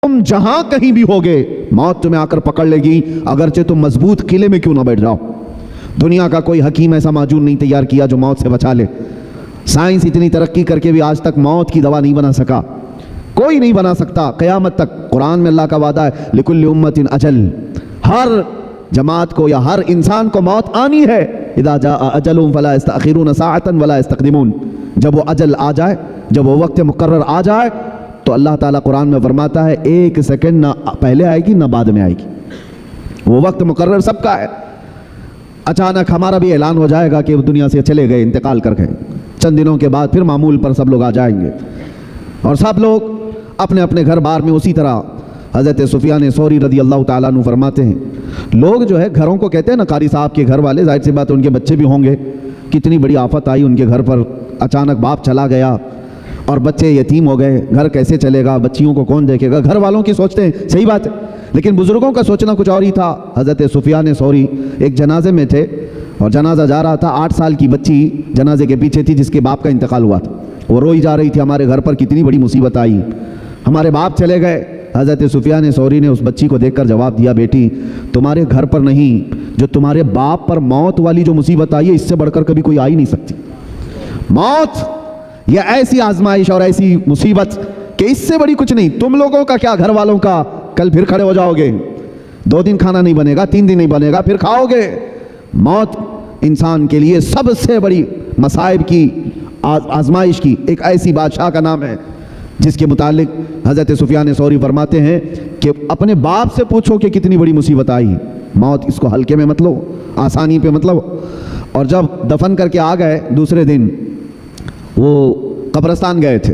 तुम जहां कहीं भी होगे मौत तुम्हें आकर पकड़ लेगी, अगरचे तुम मजबूत किले में क्यों ना बैठ जाओ। दुनिया का कोई हकीम ऐसा माजून नहीं तैयार किया जो मौत से बचा ले। साइंस इतनी तरक्की करके भी आज तक मौत की दवा नहीं बना सका, कोई नहीं बना सकता क़यामत तक। कुरान में अल्लाह का वादा है, लिकुल्लि उम्मतिन अजल, हर जमात को या हर इंसान को मौत आनी है। इदा जा अजलुहुम फला यस्तअखिरून साअतन वला यस्तक़दिमून, जब वो अजल आ जाए, जब वो वक्त मुकर्रर आ जाए तो अल्लाह ताला कुरान में फरमाता है एक सेकंड ना पहले आएगी ना बाद में आएगी, वो वक्त मुकर्रर सबका है। अचानक हमारा भी ऐलान हो जाएगा कि वो दुनिया से चले गए, इंतकाल कर गए, चंद दिनों के बाद फिर मामूल पर सब लोग आ जाएंगे और सब लोग अपने अपने घर बार में। उसी तरह हज़रत सुफियान सौरी रदी अल्लाह ताला अन्हु फरमाते हैं, लोग जो है घरों को कहते हैं ना, कारी साहब के घर वाले, जाहिर सी बात है उनके बच्चे भी होंगे। कितनी बड़ी आफत आई उनके घर पर, अचानक बाप चला गया और बच्चे यतीम हो गए, घर कैसे चलेगा, बच्चियों को कौन देखेगा। घर वालों की सोचते हैं, सही बात है, लेकिन बुजुर्गों का सोचना कुछ और ही था। हज़रत सुफियान सौरी एक जनाजे में थे और जनाजा जा रहा था, 8 साल की बच्ची जनाजे के पीछे थी जिसके बाप का इंतकाल हुआ था। वो रोई जा रही थी, हमारे घर पर कितनी बड़ी मुसीबत आई, हमारे बाप चले गए। हज़रत सुफियान सौरी ने उस बच्ची को देखकर जवाब दिया, बेटी तुम्हारे घर पर नहीं, जो तुम्हारे बाप पर मौत वाली जो मुसीबत आई है इससे बढ़कर कभी कोई आ ही नहीं सकती। मौत यह ऐसी आजमाइश और ऐसी मुसीबत कि इससे बड़ी कुछ नहीं। तुम लोगों का क्या, घर वालों का, कल फिर खड़े हो जाओगे, 2 दिन खाना नहीं बनेगा, 3 दिन नहीं बनेगा, फिर खाओगे। मौत इंसान के लिए सबसे बड़ी मसाइब की, आजमाइश की एक ऐसी बादशाह का नाम है जिसके मुतालिक हज़रत सुफियान सौरी फरमाते हैं कि अपने बाप से पूछो कि कितनी बड़ी मुसीबत आई। मौत इसको हल्के में मत लो, आसानी पे मत लो। और जब दफन करके आ गए दूसरे दिन, वो कब्रस्तान गए थे,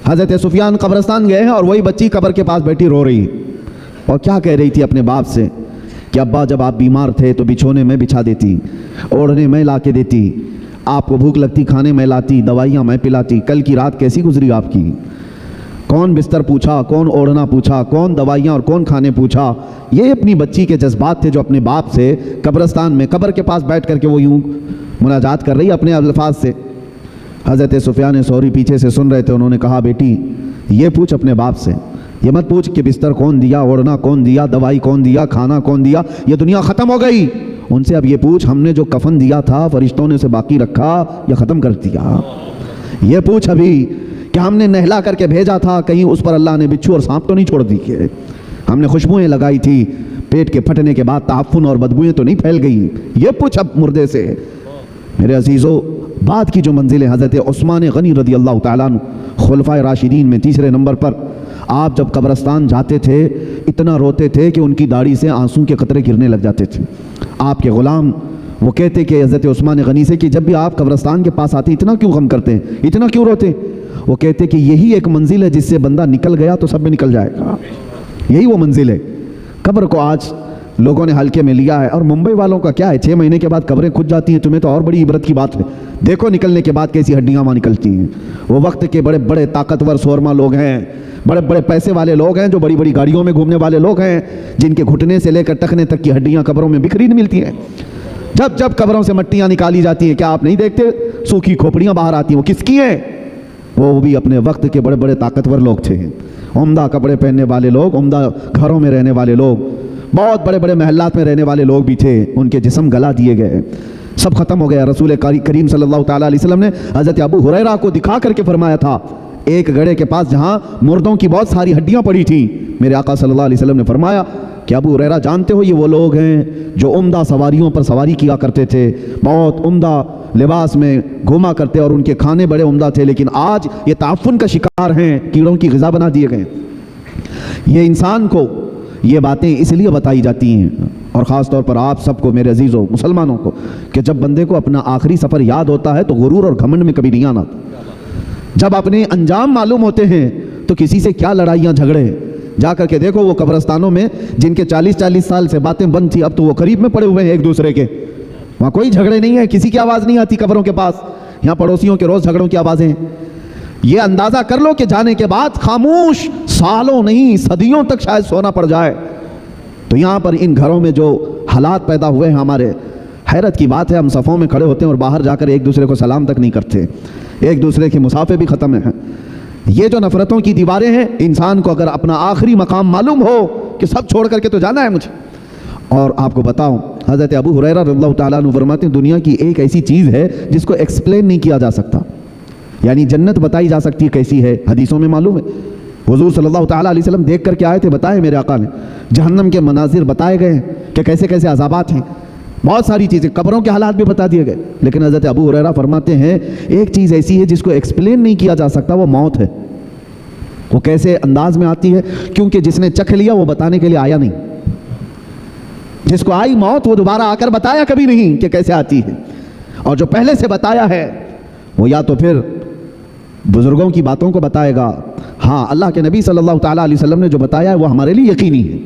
हज़रत सुफियान कब्रस्तान गए हैं और वही बच्ची कब्र के पास बैठी रो रही और क्या कह रही थी अपने बाप से कि अब्बा जब आप बीमार थे तो बिछोने में बिछा देती, ओढ़ने में ला के देती, आपको भूख लगती खाने में लाती, दवाइयाँ मैं पिलाती, कल की रात कैसी गुजरी आपकी, कौन बिस्तर पूछा, कौन ओढ़ना पूछा, कौन दवाइयाँ और कौन खाने पूछा। ये अपनी बच्ची के जज्बात थे जो अपने बाप से कब्रस्तान में कब्र के पास बैठ करके वो यूँ मुनाजात कर रही अपने अल्फाज से। हज़रत सुफियान सौरी पीछे से सुन रहे थे, उन्होंने कहा बेटी ये पूछ अपने बाप से, ये मत पूछ कि बिस्तर कौन दिया, ओढ़ना कौन दिया, दवाई कौन दिया, खाना कौन दिया, ये दुनिया ख़त्म हो गई। उनसे अब ये पूछ हमने जो कफन दिया था फरिश्तों ने उसे बाकी रखा या ख़त्म कर दिया। ये पूछ अभी कि हमने नहला करके भेजा था, कहीं उस पर अल्लाह ने बिच्छू और सांप तो नहीं छोड़ दी कि हमने खुशबुएँ लगाई थी, पेट के फटने के बाद ताफुन और बदबुएँ तो नहीं फैल गई। ये पूछ अब मुर्दे से। मेरे अजीज़ों, बाद की जो मंजिल है, हज़रत उस्मान गनी रदी अल्लाह ताला अन्हु खुलफाए राशिदीन में तीसरे नंबर पर, आप जब कब्रस्तान जाते थे इतना रोते थे कि उनकी दाढ़ी से आंसू के कतरे गिरने लग जाते थे। आपके ग़ुलाम वो कहते कि हज़रत उस्मान गनी से कि जब भी आप कब्रस्तान के पास आते इतना क्यों गम करते हैं, इतना क्यों रोते। वो कहते कि यही एक मंजिल है जिससे बंदा निकल गया तो सब में निकल जाएगा, यही वो मंजिल है। कब्र को आज लोगों ने हल्के में लिया है और मुंबई वालों का क्या है, 6 महीने के बाद कब्रें खुद जाती हैं, तुम्हें तो और बड़ी इबरत की बात है। देखो निकलने के बाद कैसी हड्डियाँ वहाँ निकलती हैं। वो वक्त के बड़े बड़े ताकतवर शोरमा लोग हैं, बड़े बड़े पैसे वाले लोग हैं, जो बड़ी बड़ी गाड़ियों में घूमने वाले लोग हैं, जिनके घुटने से लेकर टखने तक की हड्डियाँ कब्रों में बिखरी मिलती हैं। जब जब कब्रों से मट्टियाँ निकाली जाती हैं, क्या आप नहीं देखते सूखी खोपड़ियाँ बाहर आती हैं, वो किसकी हैं? वो भी अपने वक्त के बड़े बड़े ताकतवर लोग थे, उम्दा कपड़े पहनने वाले लोग, उम्दा घरों में रहने वाले लोग, बहुत बड़े बड़े महल्लात में रहने वाले लोग भी थे। उनके जिस्म गला दिए गए, सब खत्म हो गया। रसूल करीम सल्लल्लाहु ताला अलैहि वसल्लम ने हज़रत अबू हुरैरा को दिखा करके फरमाया था, एक गड्ढे के पास जहाँ मुर्दों की बहुत सारी हड्डियाँ पड़ी थी, मेरे आका सल्लल्लाहु अलैहि वसल्लम ने फरमाया कि अबू हुरैरा जानते हो ये वो लोग हैं जो उम्दा सवारियों पर सवारी किया करते थे, बहुत उम्दा लिबास में घूमा करते और उनके खाने बड़े उम्दा थे, लेकिन आज ये ताफुन का शिकार हैं, कीड़ों की ग़िज़ा बना दिए गए। ये इंसान को ये बातें इसलिए बताई जाती हैं और ख़ास तौर पर आप सबको मेरे अजीज़ों मुसलमानों को, कि जब बंदे को अपना आखिरी सफ़र याद होता है तो गुरूर और घमंड में कभी नहीं आना। जब अपने अंजाम मालूम होते हैं तो किसी से क्या लड़ाइयाँ झगड़े। जा कर के देखो वो कब्रस्तानों में जिनके 40-40 साल से बातें बंद थी, अब तो वो करीब में पड़े हुए हैं एक दूसरे के, वहाँ कोई झगड़े नहीं है, किसी की आवाज़ नहीं आती कब्रों के पास। यहाँ पड़ोसियों के रोज़ झगड़ों की आवाज़ें। ये अंदाज़ा कर लो कि जाने के बाद खामोश सालों नहीं सदियों तक शायद सोना पड़ जाए। तो यहाँ पर इन घरों में जो हालात पैदा हुए हैं हमारे, हैरत की बात है, हम सफ़ों में खड़े होते हैं और बाहर जाकर एक दूसरे को सलाम तक नहीं करते, एक दूसरे के मुसाफे भी ख़त्म हैं। یہ جو نفرتوں کی دیواریں ہیں، انسان کو اگر اپنا آخری مقام معلوم ہو کہ سب چھوڑ کر کے تو جانا ہے مجھے. اور آپ کو بتاؤں، حضرت ابو ہریرہ رضی اللہ تعالیٰ عنہ فرماتے ہیں دنیا کی ایک ایسی چیز ہے جس کو ایکسپلین نہیں کیا جا سکتا. یعنی جنت بتائی جا سکتی ہے کیسی ہے، حدیثوں میں معلوم ہے. حضور صلی اللہ تعالیٰ علیہ وسلم دیکھ کر کے آئے تھے، بتائے میرے آقا نے. جہنم کے مناظر بتائے گئے ہیں کہ کیسے کیسے عذابات ہیں، بہت ساری چیزیں، قبروں کے حالات بھی بتا دیے گئے. لیکن حضرت ابو ہریرہ فرماتے ہیں ایک چیز ایسی ہے جس کو ایکسپلین نہیں کیا جا سکتا، وہ موت ہے. وہ کیسے انداز میں آتی ہے؟ کیونکہ جس نے چکھ لیا وہ بتانے کے لیے آیا نہیں. جس کو آئی موت وہ دوبارہ آ کر بتایا کبھی نہیں کہ کیسے آتی ہے. اور جو پہلے سے بتایا ہے وہ یا تو پھر بزرگوں کی باتوں کو بتائے گا. ہاں، اللہ کے نبی صلی اللہ تعالیٰ علیہ وسلم نے جو بتایا ہے وہ ہمارے لیے یقینی ہے.